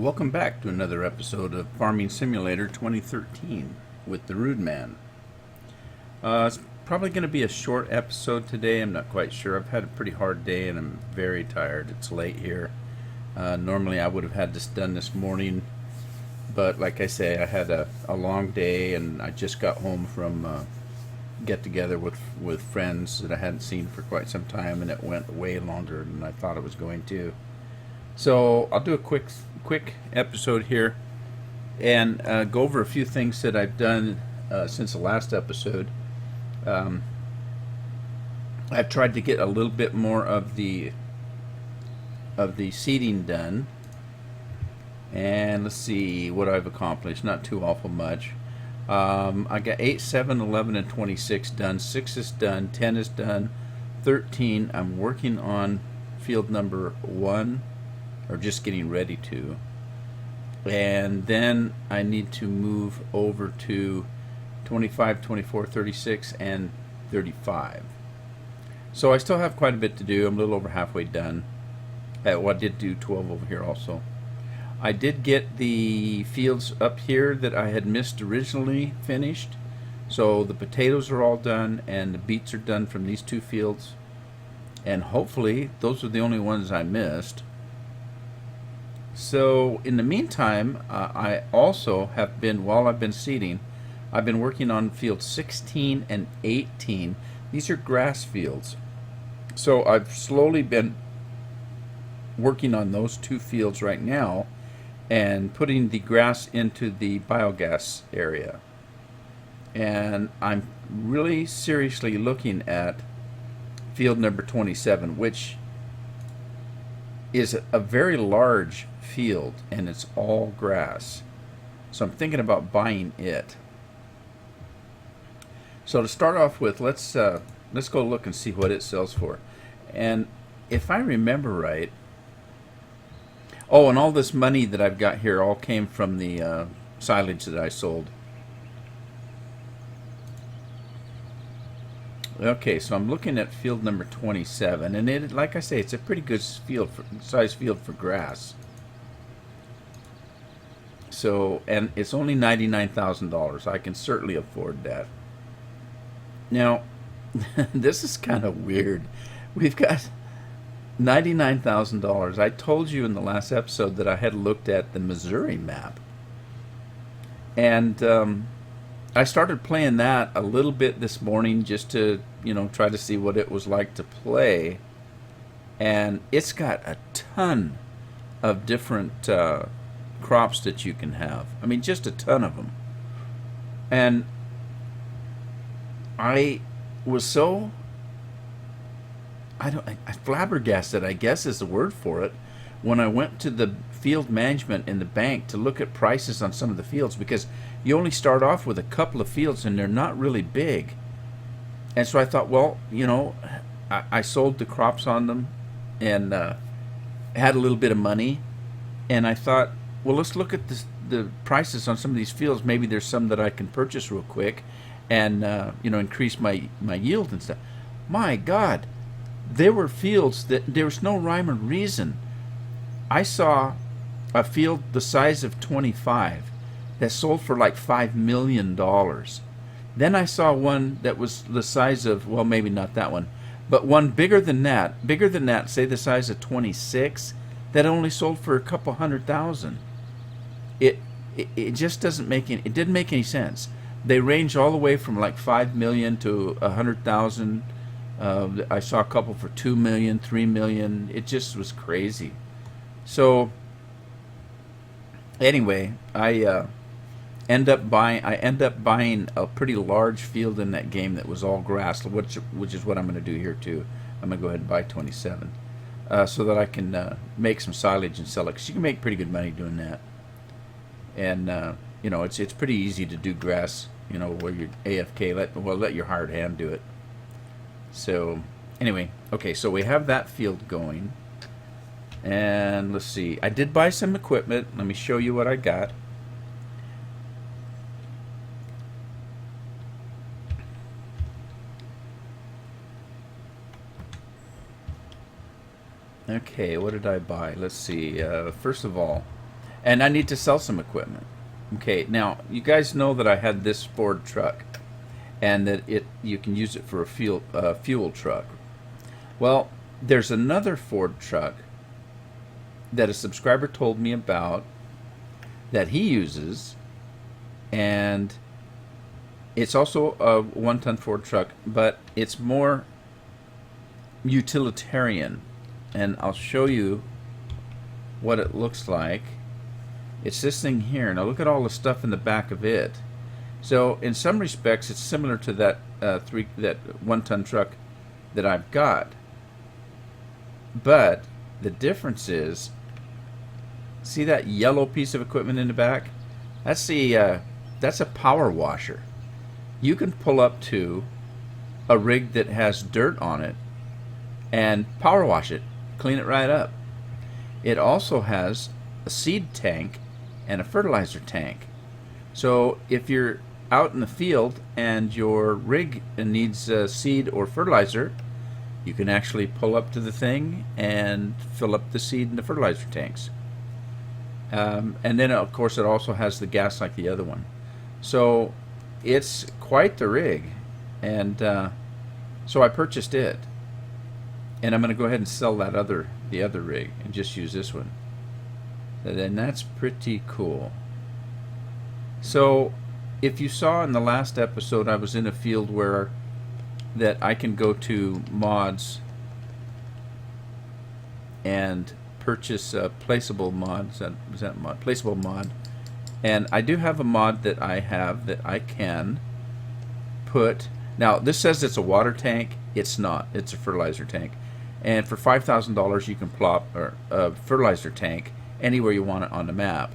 Welcome back to another episode of Farming Simulator 2013 with the Rude Man. It's probably going to be a short episode today. I'm not quite sure. I've had a pretty hard day and I'm very tired. It's late here. Normally I would have had this done this morning, but like I say, I had a long day and I just got home from get together with friends that I hadn't seen for quite some time, and it went way longer than I thought it was going to. So I'll do a quick episode here and go over a few things that I've done since the last episode. I've tried to get a little bit more of the seeding done, and let's see what I've accomplished. Not too awful much. I got 8, 7, 11, and 26 done. 6 is done. 10 is done. 13 I'm working on field number 1, or just getting ready to. And then I need to move over to 25, 24, 36, and 35. So I still have quite a bit to do. I'm a little over halfway done. Well, I did do 12 over here also. I did get the fields up here that I had missed originally finished. So the potatoes are all done and the beets are done from these two fields. And hopefully those are the only ones I missed. So in the meantime, I also have been, while I've been seeding, I've been working on fields 16 and 18. These are grass fields. So I've slowly been working on those two fields right now and putting the grass into the biogas area. And I'm really seriously looking at field number 27, which is a very large field and it's all grass. So I'm thinking about buying it. So to start off with, let's go look and see what it sells for. And if I remember right, oh, and all this money that I've got here all came from the silage that I sold. Okay, so I'm looking at field number 27, and it, like I say, it's a pretty good size field for grass. So, and it's only $99,000. I can certainly afford that. Now, this is kind of weird. We've got $99,000. I told you in the last episode that I had looked at the Missouri map, and I started playing that a little bit this morning just to, try to see what it was like to play. And it's got a ton of different crops that you can have. I mean, just a ton of them. And I was so, I flabbergasted, I guess is the word for it, when I went to the field management in the bank to look at prices on some of the fields, because you only start off with a couple of fields and they're not really big. And so I thought, well, I sold the crops on them and had a little bit of money, and I thought, well, let's look at the prices on some of these fields. Maybe there's some that I can purchase real quick and increase my yield and stuff. My God, there were fields that there was no rhyme or reason. I saw a field the size of 25 that sold for like $5 million. Then I saw one that was the size of, well, maybe not that one, but one bigger than that, say the size of 26, that only sold for a couple $100,000. It just doesn't make any, it didn't make any sense. They range all the way from like 5 million to 100,000. I saw a couple for 2 million, 3 million. It just was crazy. So anyway, I end up buying a pretty large field in that game that was all grass, which is what I'm going to do here too. I'm going to go ahead and buy 27 so that I can make some silage and sell it, because you can make pretty good money doing that. And it's pretty easy to do grass, where you're AFK. Let your hired hand do it. So anyway, okay, so we have that field going. And let's see, I did buy some equipment. Let me show you what I got. Okay, what did I buy? Let's see, first of all, and I need to sell some equipment. Okay, now you guys know that I had this Ford truck, and that you can use it for a fuel truck. Well, there's another Ford truck that a subscriber told me about that he uses, and it's also a 1-ton Ford truck, but it's more utilitarian, and I'll show you what it looks like. It's this thing here. Now look at all the stuff in the back of it. So in some respects, it's similar to that 1-ton truck that I've got, but the difference is, see that yellow piece of equipment in the back? That's a power washer. You can pull up to a rig that has dirt on it and power wash it, clean it right up. It also has a seed tank and a fertilizer tank. So if you're out in the field and your rig needs seed or fertilizer, you can actually pull up to the thing and fill up the seed and the fertilizer tanks. And then of course it also has the gas like the other one. So it's quite the rig, and so I purchased it, and I'm going to go ahead and sell the other rig and just use this one. And then that's pretty cool. So if you saw in the last episode, I was in a field where that I can go to mods and purchase a placeable mod. Is that mod? Placeable mod. And I do have a mod that I have that I can put. Now this says it's a water tank. It's not. It's a fertilizer tank. And for $5,000 you can plop a fertilizer tank anywhere you want it on the map.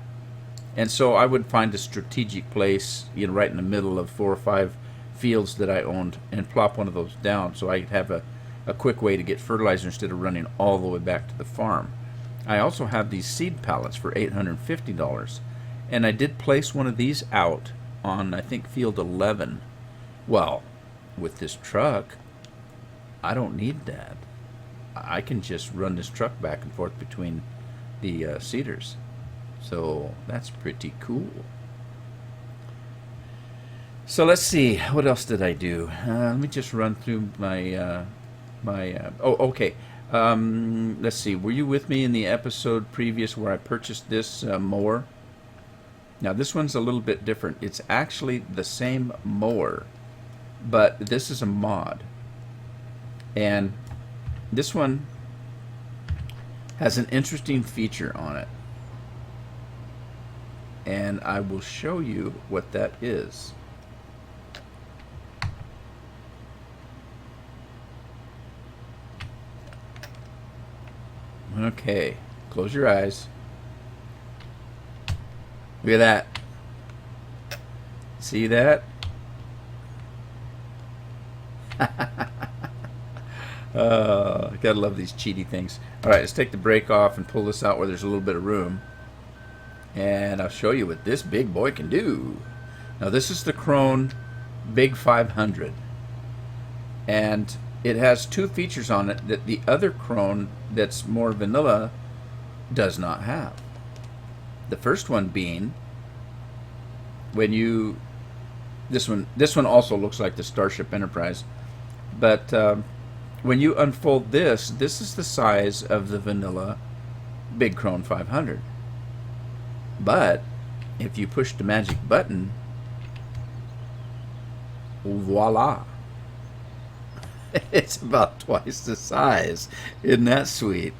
And so I would find a strategic place, right in the middle of 4 or 5 fields that I owned, and plop one of those down so I could have a quick way to get fertilizer instead of running all the way back to the farm. I also have these seed pallets for $850, and I did place one of these out on, I think, field 11. Well, with this truck, I don't need that. I can just run this truck back and forth between the seeders. So that's pretty cool. So let's see, what else did I do? Let me just run through my oh, okay. Let's see, were you with me in the episode previous where I purchased this mower? Now this one's a little bit different. It's actually the same mower, but this is a mod. And this one has an interesting feature on it, and I will show you what that is. Okay, close your eyes. Look at that. See that? Gotta love these cheaty things. Alright, let's take the brake off and pull this out where there's a little bit of room. And I'll show you what this big boy can do. Now this is the Krone Big 500. And it has 2 features on it that the other Krone that's more vanilla does not have. The first one being, when you, this one also looks like the Starship Enterprise, but when you unfold this is the size of the vanilla Big Krone 500. But if you push the magic button, voila. It's about twice the size. Isn't that sweet?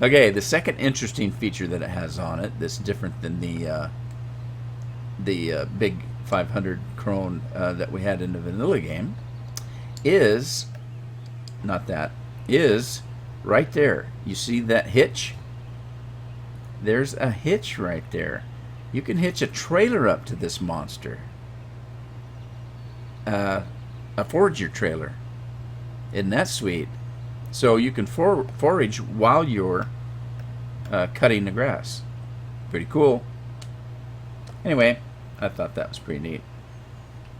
Okay, the second interesting feature that it has on it that's different than the Big 500 Krone that we had in the vanilla game is, is right there. You see that hitch? There's a hitch right there. You can hitch a trailer up to this monster. A forager trailer. Isn't that sweet? So you can forage while you're cutting the grass. Pretty cool. Anyway, I thought that was pretty neat.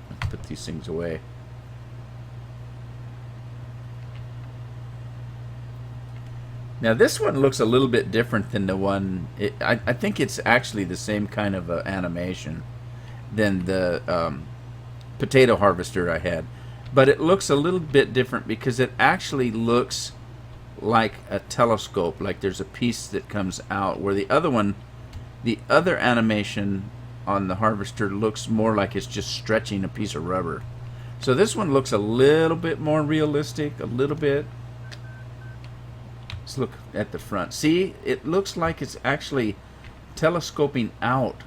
Let's put these things away. Now this one looks a little bit different than the one. I think it's actually the same kind of animation than the potato harvester I had, but it looks a little bit different because it actually looks like a telescope, like there's a piece that comes out, where the other one, the other animation on the harvester looks more like it's just stretching a piece of rubber. So this one looks a little bit more realistic, a little bit. Let's look at the front. See, it looks like it's actually telescoping out.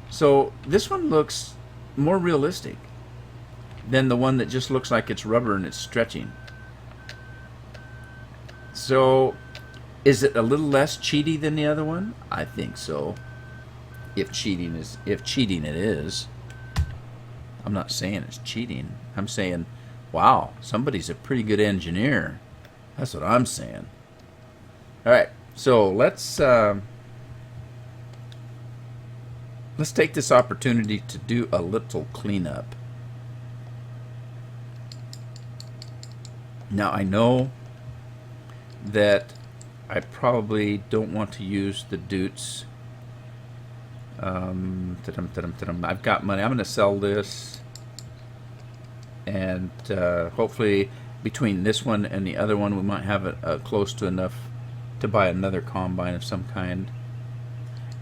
So this one looks more realistic than the one that just looks like it's rubber and it's stretching. So is it a little less cheaty than the other one? I think so. If cheating it is. I'm not saying it's cheating. I'm saying, wow, somebody's a pretty good engineer. That's what I'm saying. All right, so let's take this opportunity to do a little cleanup. Now I know that I probably don't want to use the Doots. I've got money. I'm going to sell this, and hopefully between this one and the other one we might have it close to enough to buy another combine of some kind,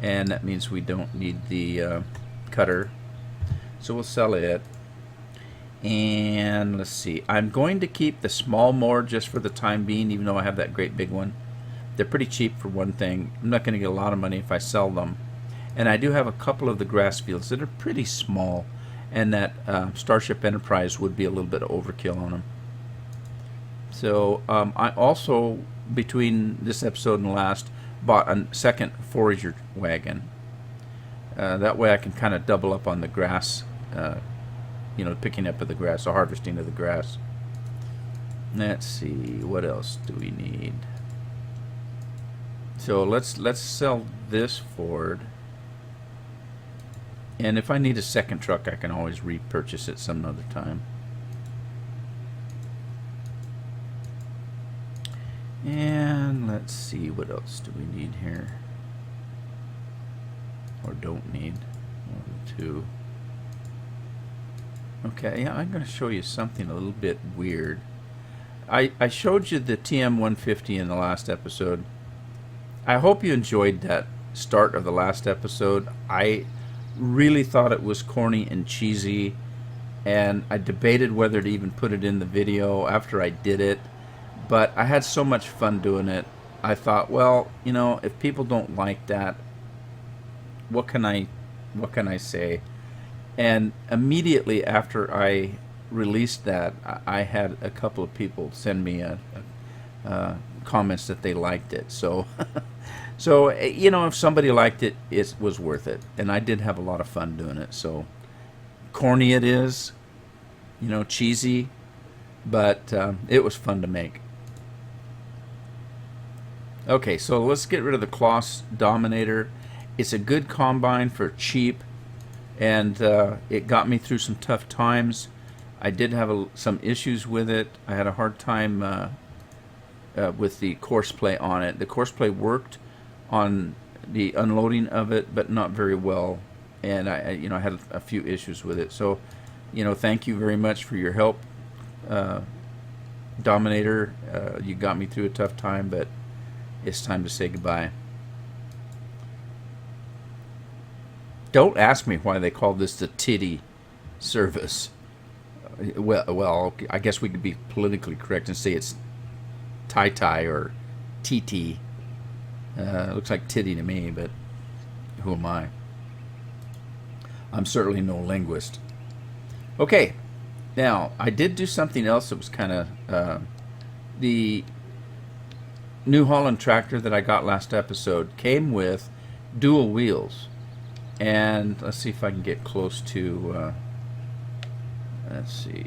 and that means we don't need the cutter, so we'll sell it. And let's see, I'm going to keep the small mower just for the time being, even though I have that great big one. They're pretty cheap for one thing. I'm not going to get a lot of money if I sell them. And I do have a couple of the grass fields that are pretty small, and that Starship Enterprise would be a little bit of overkill on them. So I also, between this episode and the last, bought a second forager wagon. That way I can kind of double up on the grass, picking up of the grass, or harvesting of the grass. Let's see, what else do we need? So let's sell this Ford. And if I need a second truck, I can always repurchase it some other time. And let's see, what else do we need here? Or don't need. 1, 2. Okay, yeah, I'm going to show you something a little bit weird. I showed you the TM150 in the last episode. I hope you enjoyed that start of the last episode. I really thought it was corny and cheesy, and I debated whether to even put it in the video after I did it, but I had so much fun doing it. I thought, well, if people don't like that, what can I say? And immediately after I released that, I had a couple of people send me comments that they liked it. So so if somebody liked it, it was worth it, and I did have a lot of fun doing it. So corny it is, cheesy, but it was fun to make. Okay, so let's get rid of the Kloss Dominator. It's a good combine for cheap, and it got me through some tough times. I did have some issues with it. I had a hard time with the courseplay on it. The courseplay worked on the unloading of it, but not very well, and I had a few issues with it. So, thank you very much for your help, Dominator. You got me through a tough time, but it's time to say goodbye. Don't ask me why they call this the titty service. Well, I guess we could be politically correct and say it's tie-tie or TT. Looks like titty to me, but who am I? I'm certainly no linguist. Okay, now I did do something else that was kind of the New Holland tractor that I got last episode came with dual wheels, and let's see if I can get close to let's see,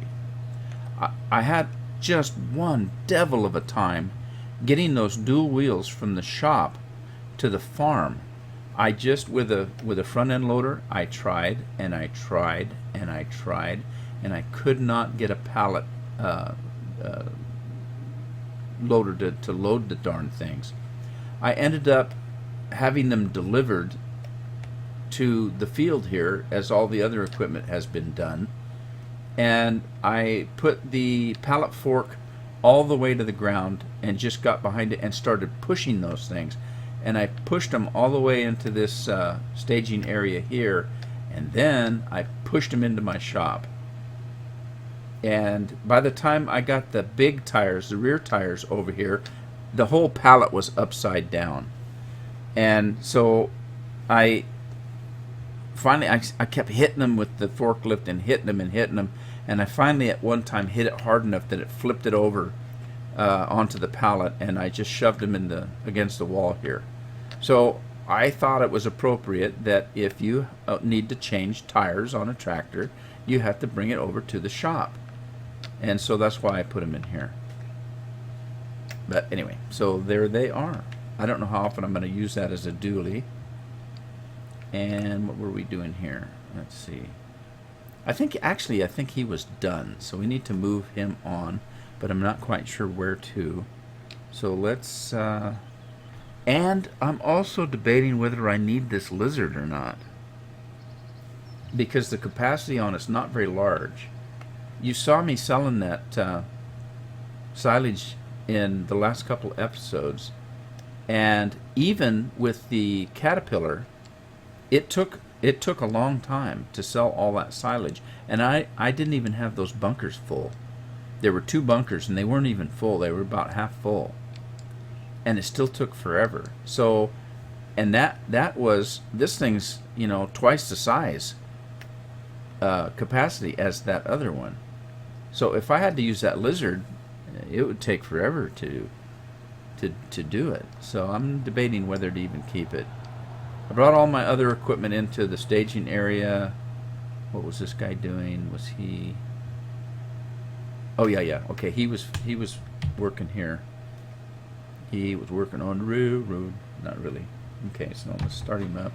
I had just one devil of a time getting those dual wheels from the shop to the farm. I just, with a front end loader, I tried and I tried and I tried, and I could not get a pallet loader to load the darn things. I ended up having them delivered to the field here, as all the other equipment has been done, and I put the pallet fork all the way to the ground and just got behind it and started pushing those things, and I pushed them all the way into this staging area here, and then I pushed them into my shop. And by the time I got the big tires, the rear tires over here, the whole pallet was upside down. And so I finally, I kept hitting them with the forklift and hitting them, and I finally at one time hit it hard enough that it flipped it over onto the pallet, and I just shoved them against the wall here. So I thought it was appropriate that if you need to change tires on a tractor, you have to bring it over to the shop. And so that's why I put them in here. But anyway, so there they are. I don't know how often I'm going to use that as a dually. And what were we doing here? Let's see. I think he was done. So we need to move him on, but I'm not quite sure where to. So let's... and I'm also debating whether I need this lizard or not, because the capacity on it's not very large. You saw me selling that silage in the last couple episodes, and even with the Caterpillar, it took a long time to sell all that silage, and I didn't even have those bunkers full. There were 2 bunkers, and they weren't even full. They were about half full, and it still took forever. So, and that was, this thing's, you know, twice the size capacity as that other one. So if I had to use that lizard, it would take forever to do it. So I'm debating whether to even keep it. I brought all my other equipment into the staging area. What was this guy doing? Was he... Oh yeah. Okay, he was working here. He was working on the railroad. Not really. Okay, so let's start him up.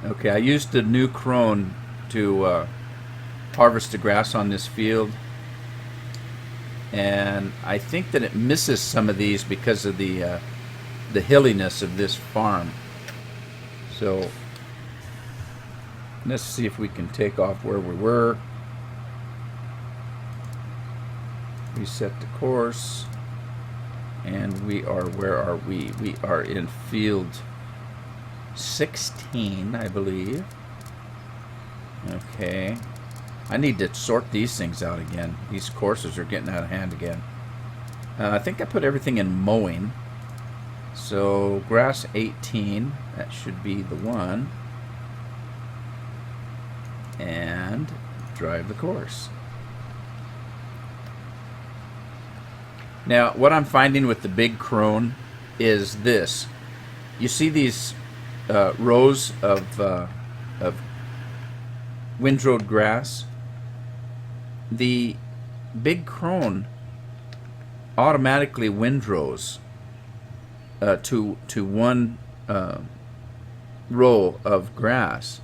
Okay, I used the new crone to harvest the grass on this field, and I think that it misses some of these because of the hilliness of this farm. So let's see if we can take off where we were. Reset the course, and we are, where are we? We are in field 16, I believe. Okay. I need to sort these things out again. These courses are getting out of hand again. I think I put everything in mowing. So grass 18, that should be the one. And drive the course. Now, what I'm finding with the big crone is this. You see these rows of windrowed grass? The big crone automatically windrows to one row of grass.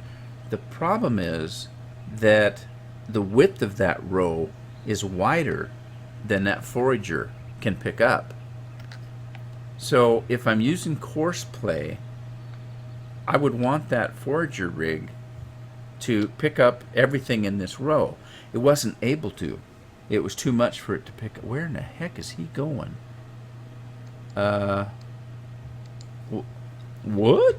The problem is that the width of that row is wider than that forager can pick up. So if I'm using course play, I would want that forager rig to pick up everything in this row. It wasn't able to. It was too much for it to pick up. Where in the heck is he going? What?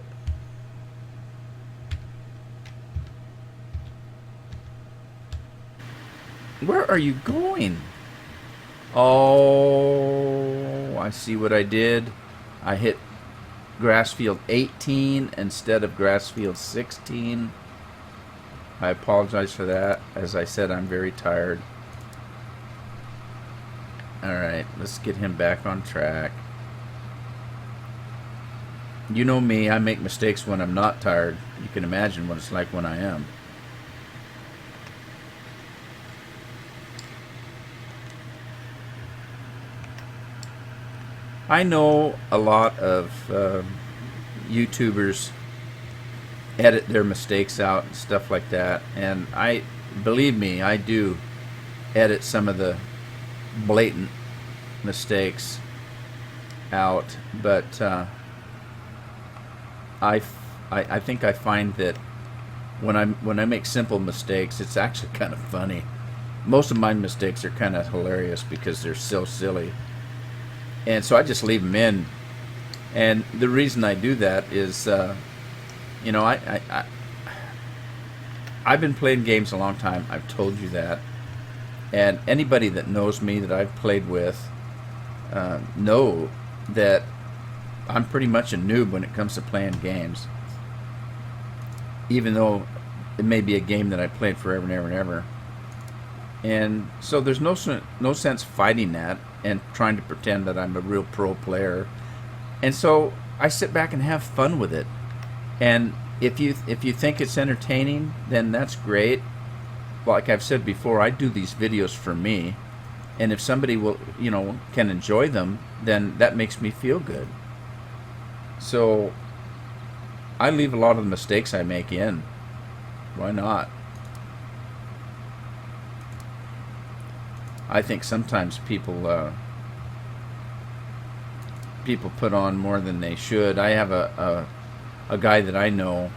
Where are you going? Oh, I see what I did. I hit grass field 18 instead of grass field 16. I apologize for that. As I said, I'm very tired. Alright, let's get him back on track. You know me, I make mistakes when I'm not tired. You can imagine what it's like when I am. I know a lot of YouTubers edit their mistakes out and stuff like that. And believe me, I do edit some of the blatant mistakes out, but I think I find that when I make simple mistakes, it's actually kind of funny. Most of my mistakes are kind of hilarious because they're so silly, and so I just leave them in. And the reason I do that is, you know, I've been playing games a long time. I've told you that, and anybody that knows me that I've played with know that I'm pretty much a noob when it comes to playing games, even though it may be a game that I played forever and ever and ever. And so there's no sense fighting that and trying to pretend that I'm a real pro player. And so I sit back and have fun with it. And if you think it's entertaining, then that's great. Like I've said before, I do these videos for me, and if somebody will, you know, can enjoy them, then that makes me feel good. So I leave a lot of the mistakes I make in. Why not? I think sometimes people put on more than they should. I have a guy that I know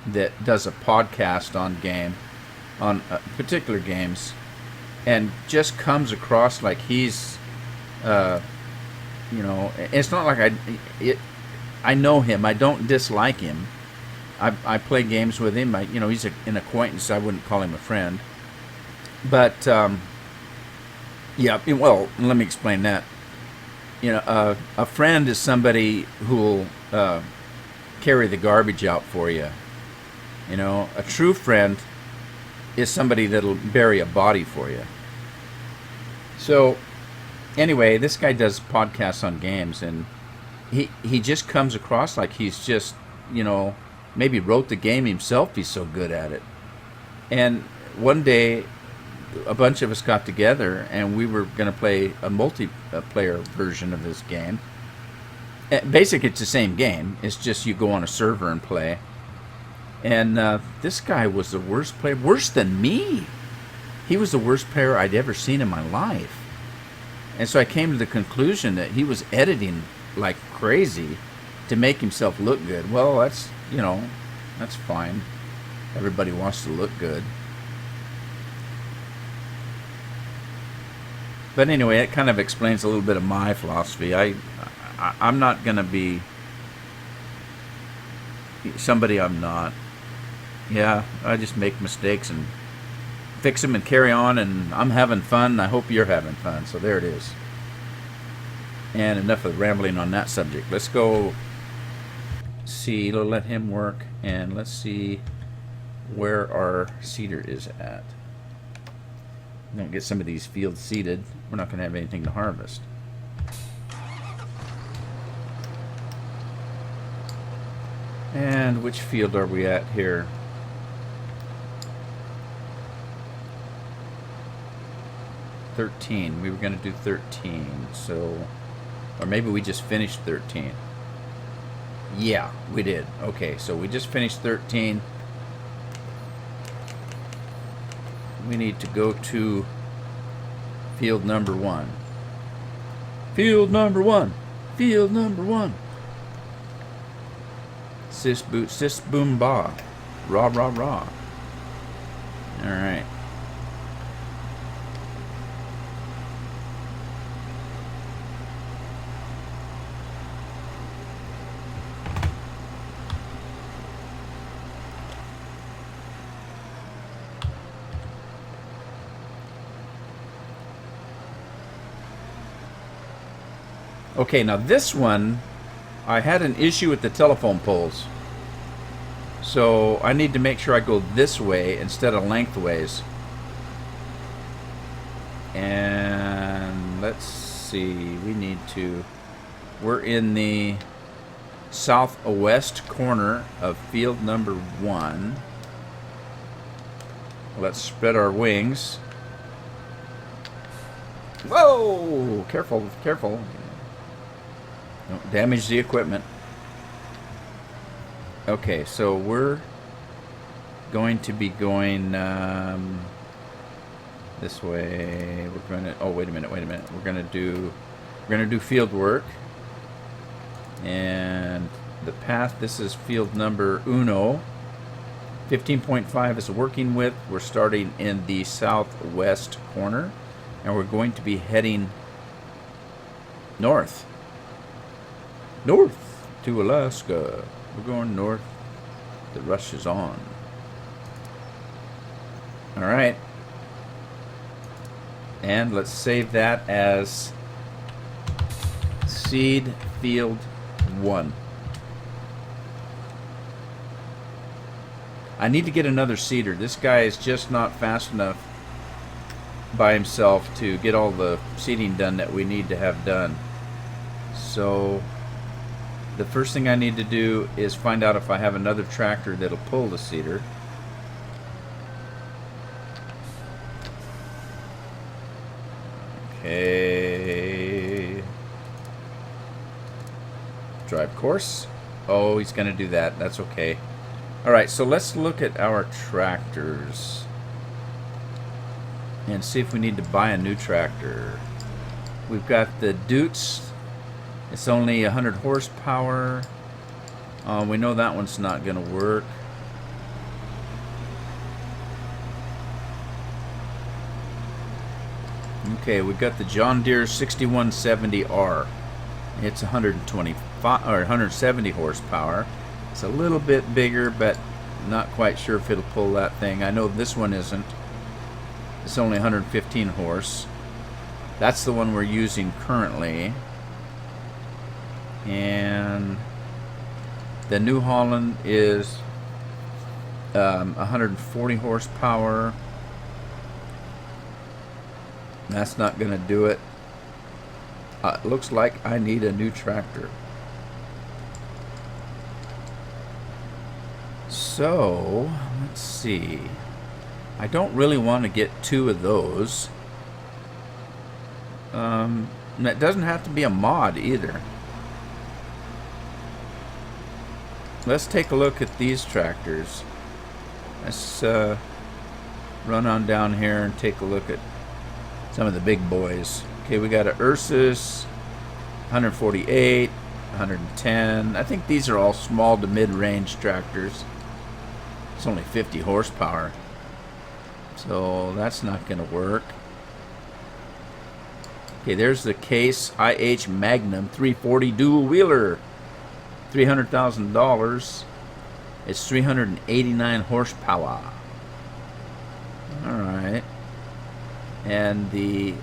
that does a podcast on particular games, and just comes across like he's, you know, it's not like I know him. I don't dislike him. I play games with him. You know, he's an acquaintance. I wouldn't call him a friend. But yeah. Well, let me explain that. You know, a friend is somebody who'll carry the garbage out for you. You know, a true friend is somebody that'll bury a body for you. So, anyway, this guy does podcasts on games, and he just comes across like he's just, you know, maybe wrote the game himself. He's so good at it. And one day, a bunch of us got together, and we were going to play a multiplayer version of this game. Basically, it's the same game. It's just you go on a server and play. And this guy was the worst player, worse than me. He was the worst player I'd ever seen in my life. And so I came to the conclusion that he was editing like crazy to make himself look good. Well, that's, you know, that's fine. Everybody wants to look good. But anyway, it kind of explains a little bit of my philosophy. I'm not going to be somebody I'm not. Yeah, I just make mistakes and fix them and carry on, and I'm having fun. I hope you're having fun. So there it is. And enough of rambling on that subject. Let's go see. Let him work, and let's see where our seeder is at. I'm going to get some of these fields seeded. We're not going to have anything to harvest. And which field are we at here? 13. We were going to do 13. So, or maybe we just finished 13. Yeah, we did. Okay, so we just finished 13. We need to go to field number 1. Field number 1. Field number 1. Sis boot, sis boom ba. Rah, rah, rah. Alright. Okay, now this one, I had an issue with the telephone poles. So I need to make sure I go this way instead of lengthways. And let's see, we're in the southwest corner of field number 1. Let's spread our wings. Whoa! Careful, careful. Don't damage the equipment. Okay, so we're going to be going this way. We're going to. Oh, wait a minute. We're going to do field work, and the path. This is field number uno. 15.5 is working with. We're starting in the southwest corner, and we're going to be heading north to Alaska. We're going north. The rush is on. All right. And let's save that as seed field 1. I need to get another seeder. This guy is just not fast enough by himself to get all the seeding done that we need to have done. So the first thing I need to do is find out if I have another tractor that'll pull the seeder. Okay. Drive course. Oh, he's going to do that. That's okay. Alright, so let's look at our tractors and see if we need to buy a new tractor. We've got the Dutes. It's only 100 horsepower. We know that one's not going to work. Okay, we've got the John Deere 6170R. It's 125 or 170 horsepower. It's a little bit bigger, but not quite sure if it'll pull that thing. I know this one isn't. It's only 115 horse. That's the one we're using currently. And the New Holland is 140 horsepower. That's not going to do it. It looks like I need a new tractor. So, let's see. I don't really want to get 2 of those. That doesn't have to be a mod either. Let's take a look at these tractors. Let's run on down here and take a look at some of the big boys. Okay, we got a Ursus, 148, 110. I think these are all small to mid-range tractors. It's only 50 horsepower, so that's not going to work. Okay, there's the Case IH Magnum 340 dual wheeler, $300,000. It's 389 horsepower. All right, and the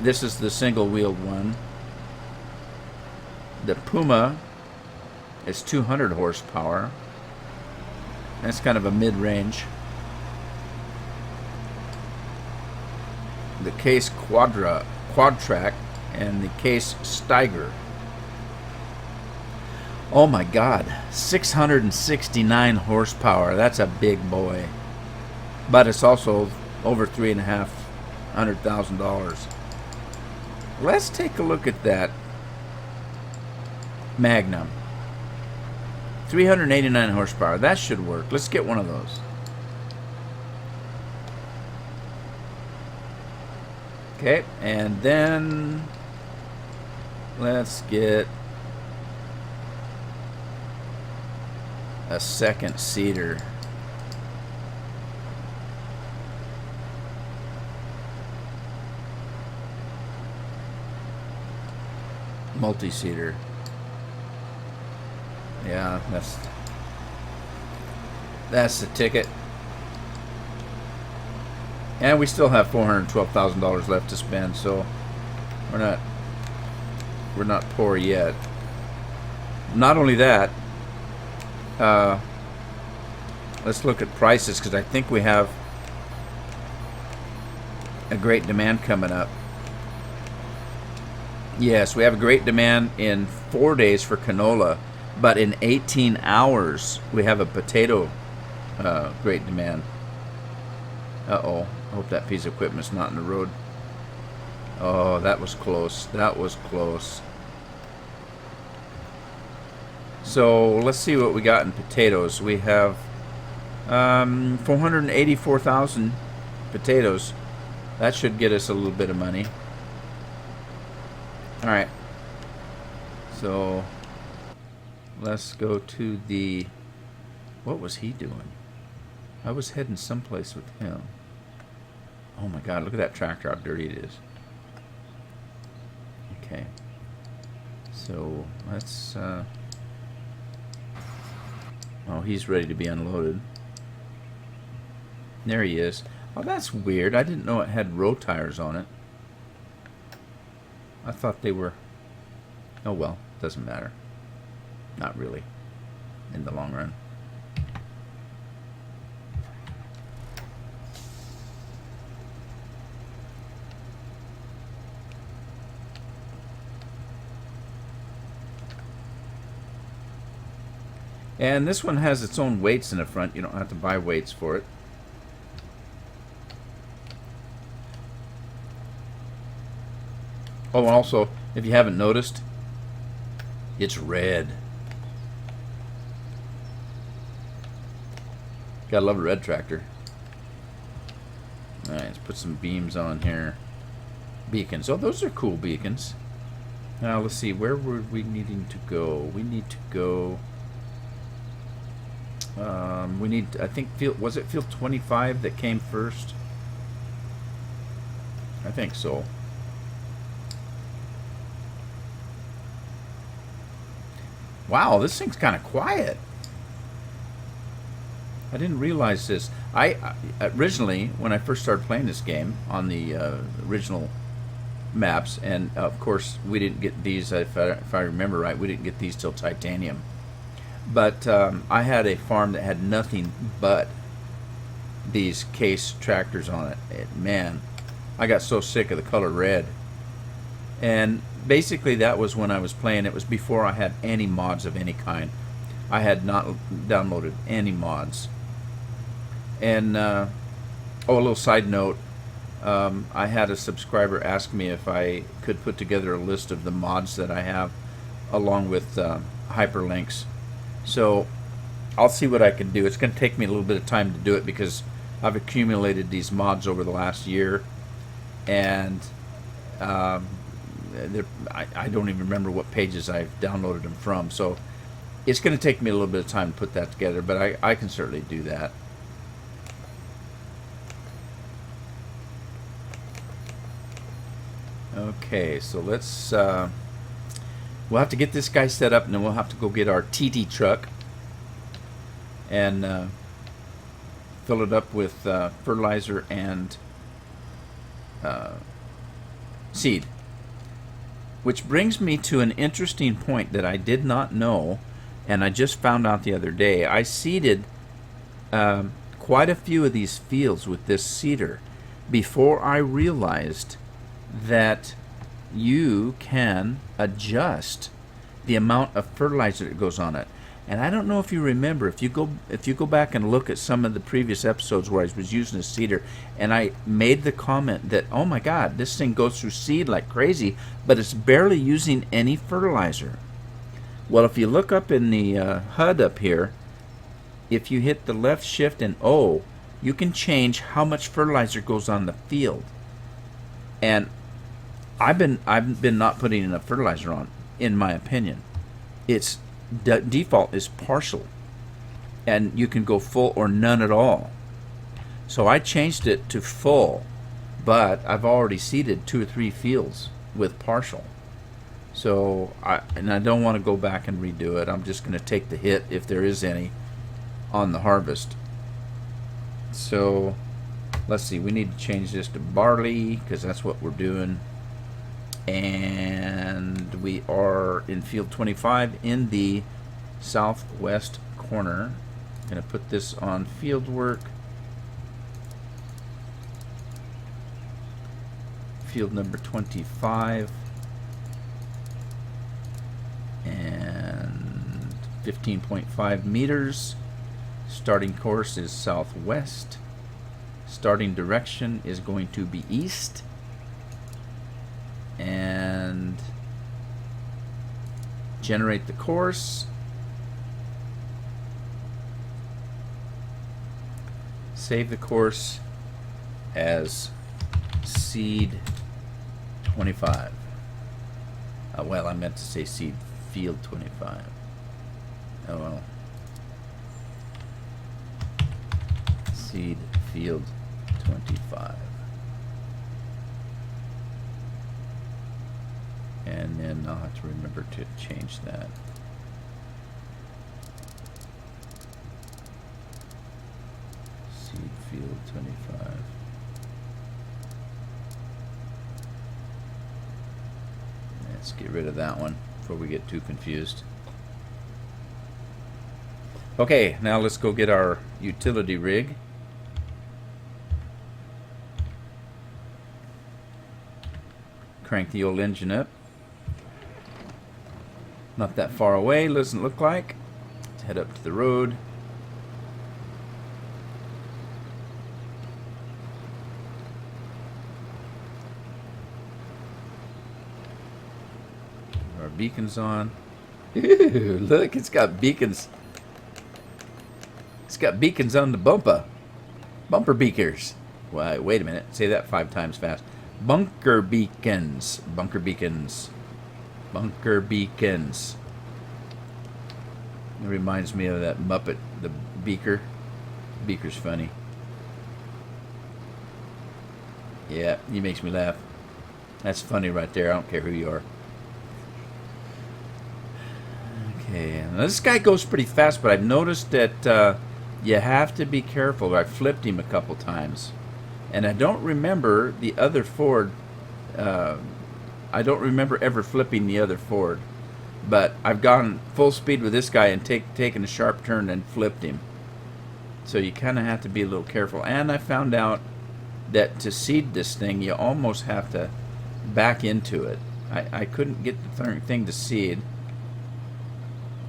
this is the single-wheeled one. The Puma is 200 horsepower. That's kind of a mid-range. The Case Quadtrack and the Case Steiger. Oh my God, 669 horsepower. That's a big boy. But it's also over $350,000. Let's take a look at that Magnum. 389 horsepower. That should work. Let's get one of those. Okay, and then let's get a second seater. Multi-seater. Yeah, that's the ticket. And we still have $412,000 left to spend, so we're not poor yet. Not only that, let's look at prices, because I think we have a great demand coming up. Yes, we have a great demand in 4 days for canola, but in 18 hours we have a potato great demand. Uh-oh. I hope that piece of equipment's not in the road. Oh, that was close. That was close. So let's see what we got in potatoes. We have 484,000 potatoes. That should get us a little bit of money. All right. So let's go to the... What was he doing? I was heading someplace with him. Oh my God, look at that tractor, how dirty it is. Okay. So let's... Oh, he's ready to be unloaded. There he is. Oh, that's weird. I didn't know it had row tires on it. I thought they were... Oh well, doesn't matter. Not really, in the long run. And this one has its own weights in the front. You don't have to buy weights for it. Oh, and also, if you haven't noticed, it's red. Gotta love a red tractor. Alright, let's put some beams on here. Beacons. Oh, those are cool beacons. Now, let's see. Where were we needing to go? We need to go... we need, I think, was it field 25 that came first? I think so. Wow, this thing's kind of quiet. I didn't realize this. I originally, when I first started playing this game on the original maps, and of course we didn't get these, if I remember right, we didn't get these till titanium. But I had a farm that had nothing but these case tractors on it. Man, I got so sick of the color red. And basically that was when I was playing. It was before I had any mods of any kind. I had not downloaded any mods. And, oh, a little side note. I had a subscriber ask me if I could put together a list of the mods that I have along with hyperlinks. So I'll see what I can do. It's going to take me a little bit of time to do it because I've accumulated these mods over the last year, and I don't even remember what pages I've downloaded them from. So it's going to take me a little bit of time to put that together, but I can certainly do that. Okay, so let's... we'll have to get this guy set up, and then we'll have to go get our TT truck and fill it up with fertilizer and seed. Which brings me to an interesting point that I did not know, and I just found out the other day. I seeded quite a few of these fields with this seeder before I realized that you can adjust the amount of fertilizer that goes on it. And I don't know if you remember, if you go back and look at some of the previous episodes where I was using a seeder, and I made the comment that, oh my God, this thing goes through seed like crazy, but it's barely using any fertilizer. Well, if you look up in the HUD up here, if you hit the left shift and O, you can change how much fertilizer goes on the field. And I've been not putting enough fertilizer on, in my opinion. Its default is partial, and you can go full or none at all. So I changed it to full, but I've already seeded 2 or 3 fields with partial. So I don't want to go back and redo it. I'm just going to take the hit, if there is any, on the harvest. So let's see, we need to change this to barley because that's what we're doing. And we are in field 25 in the southwest corner. I'm going to put this on field work. Field number 25. And 15.5 meters. Starting course is southwest. Starting direction is going to be east. And generate the course. save the course as seed 25. Well, I meant to say seed field 25. Oh well. Seed field 25. And then I'll have to remember to change that. Seed field 25. Let's get rid of that one before we get too confused. Okay, now let's go get our utility rig. Crank the old engine up. Not that far away, doesn't look like. Let's head up to the road. Our beacons on. Ew, look, it's got beacons. It's got beacons on the bumper. Bumper beakers. Why, wait a minute. Say that 5 times fast. Bunker beacons. Bunker beacons. Bunker beacons. It reminds me of that Muppet, the beaker. Beaker's funny. Yeah, he makes me laugh. That's funny right there. I don't care who you are. Okay, now this guy goes pretty fast, but I've noticed that you have to be careful. I flipped him a couple times. And I don't remember the other Ford. I don't remember ever flipping the other Ford. But I've gone full speed with this guy and taken a sharp turn and flipped him. So you kind of have to be a little careful. And I found out that to seed this thing, you almost have to back into it. I couldn't get the thing to seed.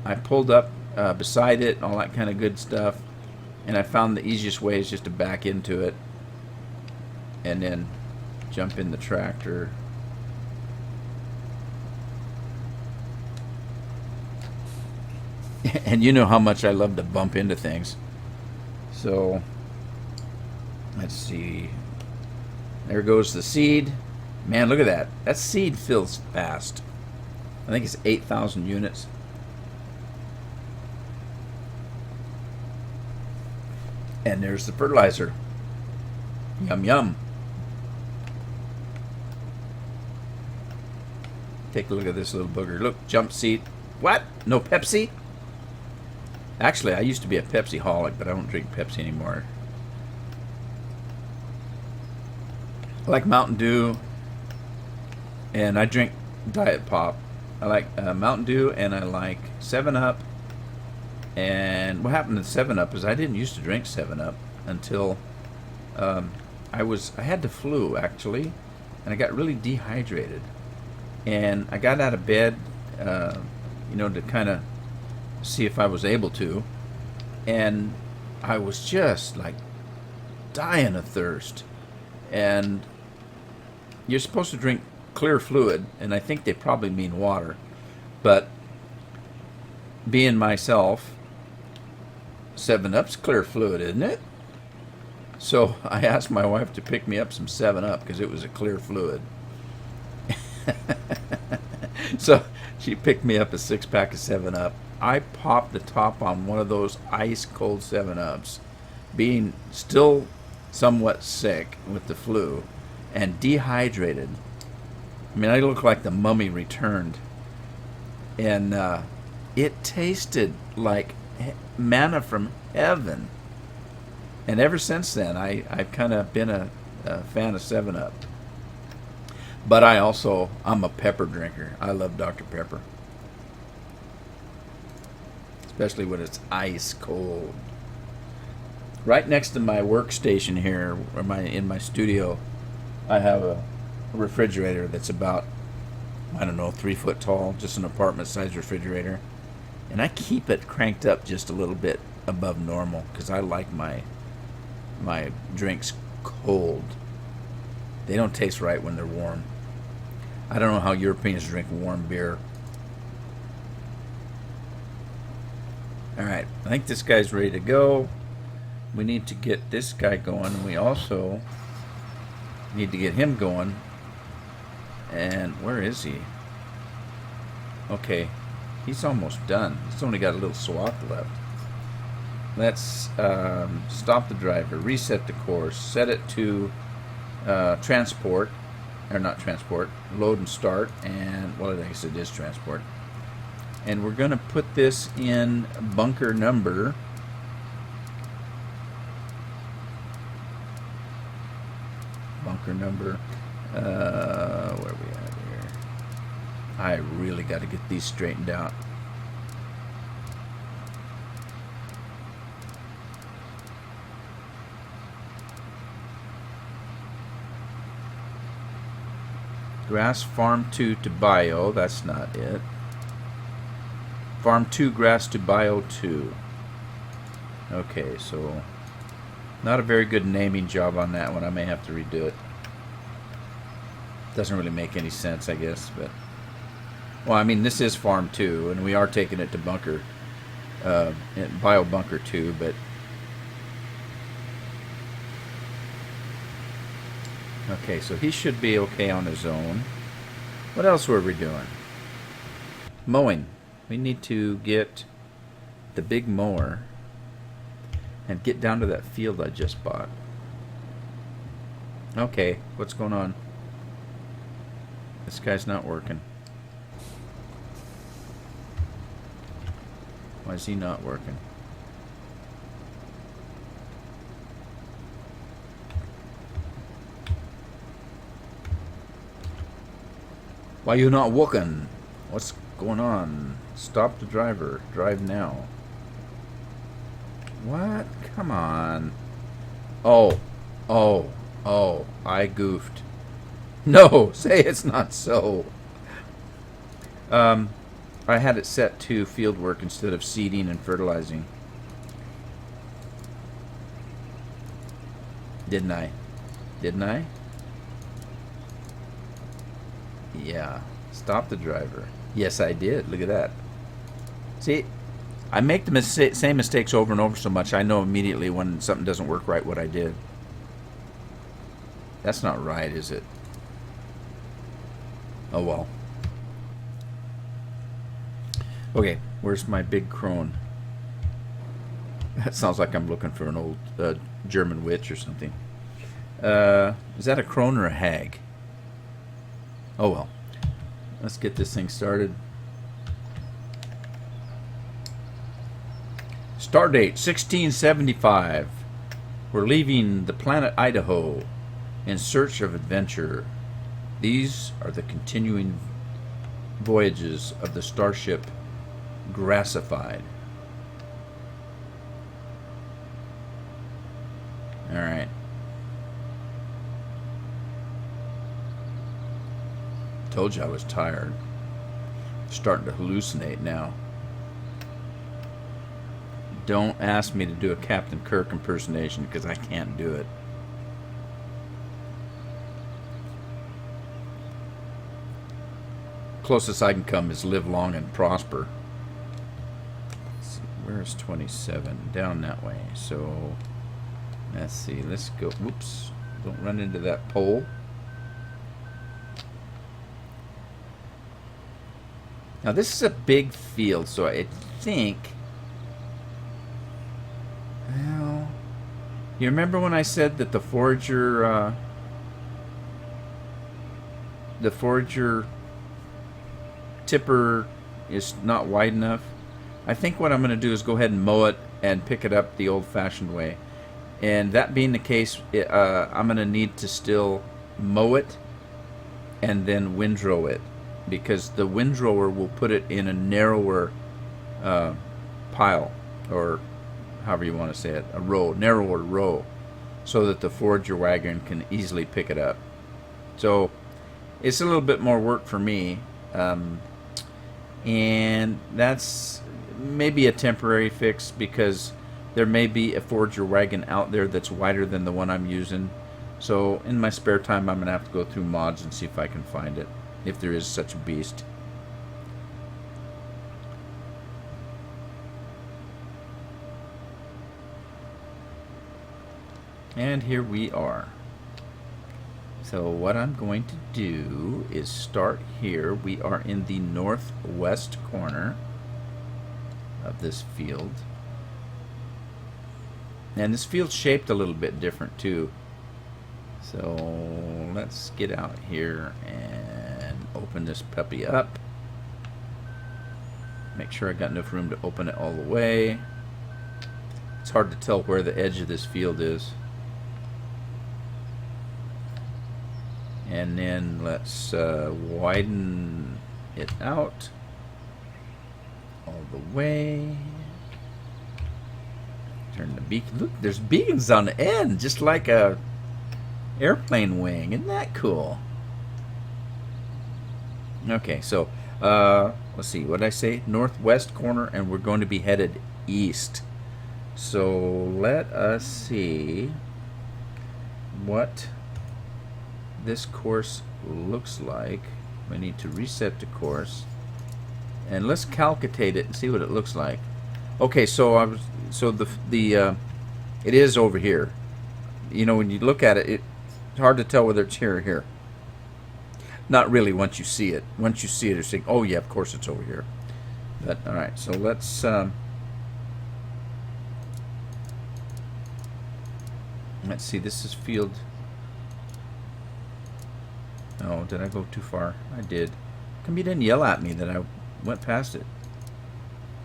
I pulled up beside it and all that kind of good stuff. And I found the easiest way is just to back into it. And then jump in the tractor. And you know how much I love to bump into things. So, let's see. There goes the seed. Man, look at that. That seed fills fast. I think it's 8,000 units. And there's the fertilizer. Yum, yum. Take a look at this little booger. Look, jump seat. What? No Pepsi? Actually, I used to be a Pepsi-holic, but I don't drink Pepsi anymore. I like Mountain Dew, and I drink Diet Pop. I like Mountain Dew, and I like 7-Up. And what happened to 7-Up is I didn't used to drink 7-Up until I had the flu, actually, and I got really dehydrated. And I got out of bed, to kind of see if I was able to. And I was just like dying of thirst. And you're supposed to drink clear fluid, and I think they probably mean water. But being myself, 7-Up's clear fluid, isn't it? So I asked my wife to pick me up some 7-Up because it was a clear fluid. So she picked me up a 6-pack of 7-Up. I popped the top on one of those ice cold 7-Ups, being still somewhat sick with the flu and dehydrated. I mean, I look like the Mummy Returned. And it tasted like manna from heaven. And ever since then, I've kind of been a fan of 7-Up. But I'm a pepper drinker. I love Dr. Pepper. Especially when it's ice cold. Right next to my workstation here, or in my studio, I have a refrigerator that's about, 3 foot tall, just an apartment size refrigerator. And I keep it cranked up just a little bit above normal because I like my drinks cold. They don't taste right when they're warm. I don't know how Europeans drink warm beer. Alright, I think this guy's ready to go. we need to get this guy going, and we also need to get him going. And where is he? Okay, he's almost done. He's only got a little swath left. Let's stop the driver, reset the course, set it to transport, or not transport, load and start, and, well, I guess it is transport. And we're going to put this in bunker number. Bunker number, where are we at here? I really got to get these straightened out. Grass farm 2 to bio, that's not it. Farm 2 grass to bio 2. Okay, so not a very good naming job on that one. I may have to redo it. Doesn't really make any sense, I guess, but well, I mean, this is farm 2 and we are taking it to bunker bio bunker 2, but okay, so he should be okay on his own. What else were we doing? Mowing. We need to get the big mower and get down to that field I just bought. Okay, what's going on? This guy's not working. Why is he not working? Why you not working? What's going on? Stop the driver. Drive now. What? Come on. Oh. I goofed. No, say it's not so. I had it set to field work instead of seeding and fertilizing. Didn't I? Didn't I? Yeah. Stop the driver. Yes, I did. Look at that. See, I make the same mistakes over and over so much, I know immediately when something doesn't work right what I did. That's not right, is it? Oh, well. Okay, where's my big crone? That sounds like I'm looking for an old German witch or something. Is that a crone or a hag? Oh, well. Let's get this thing started. Start date 1675. We're leaving the planet Idaho in search of adventure. These are the continuing voyages of the starship Grassified. Alright. Told you I was tired. Starting to hallucinate now. Don't ask me to do a Captain Kirk impersonation because I can't do it. Closest I can come is live long and prosper. Let's see, where's 27? Down that way. So let's see. Let's go. Whoops! Don't run into that pole. Now this is a big field, so I think. Well, you remember when I said that the forager tipper is not wide enough? I think what I'm going to do is go ahead and mow it and pick it up the old-fashioned way. And that being the case, I'm going to need to still mow it and then windrow it, because the windrower will put it in a narrower pile, or however you want to say it, a row, narrower row, so that the forager wagon can easily pick it up. So it's a little bit more work for me, and that's maybe a temporary fix, because there may be a forager wagon out there that's wider than the one I'm using. So in my spare time, I'm going to have to go through mods and see if I can find it, if there is such a beast. And here we are. So what I'm going to do is start here. We are in the northwest corner of this field. And this field's shaped a little bit different too. So let's get out here and open this puppy up. Make sure I got enough room to open it all the way. It's hard to tell where the edge of this field is. And then let's widen it out all the way. Turn the beacon. Look, there's beacons on the end, just like a airplane wing. Isn't that cool? Okay, so let's see. What did I say? Northwest corner, and we're going to be headed east. So let us see what this course looks like. We need to reset the course, and let's calculate it and see what it looks like. Okay, so it is over here. You know, when you look at it, it's hard to tell whether it's here or here. Not really once you see it. Once you see it, you're saying, "Oh yeah, of course it's over here." But all right, so let's see. This is field. Oh, did I go too far? I did. How come you didn't yell at me that I went past it?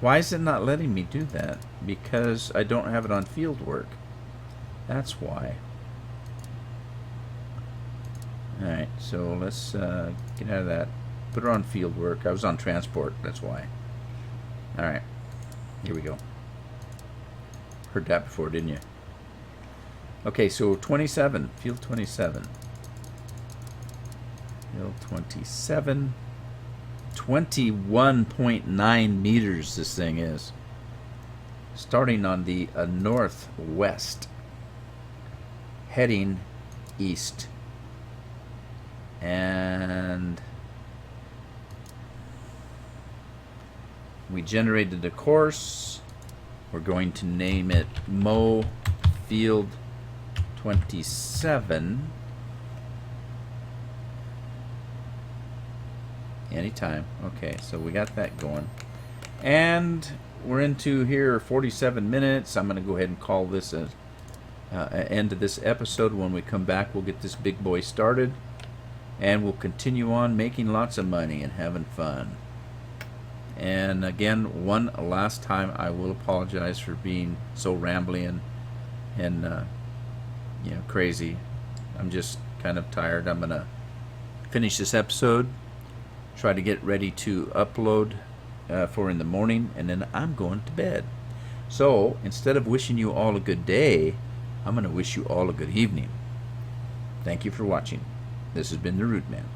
Why is it not letting me do that? Because I don't have it on field work. That's why. Alright, so let's get out of that. Put it on field work. I was on transport, that's why. Alright, here we go. Heard that before, didn't you? Okay, so 27, field 27. Field 27. 21.9 meters this thing is. Starting on the northwest. Heading east. And we generated a course. We're going to name it Mow Field 27. Anytime. Okay, so we got that going. And we're into here 47 minutes. I'm going to go ahead and call this an end to this episode. When we come back, we'll get this big boy started. And we'll continue on making lots of money and having fun. And again, one last time, I will apologize for being so rambling and you know, crazy. I'm just kind of tired. I'm going to finish this episode. Try to get ready to upload for in the morning, and then I'm going to bed. So instead of wishing you all a good day, I'm going to wish you all a good evening. Thank you for watching. This has been the Root Man.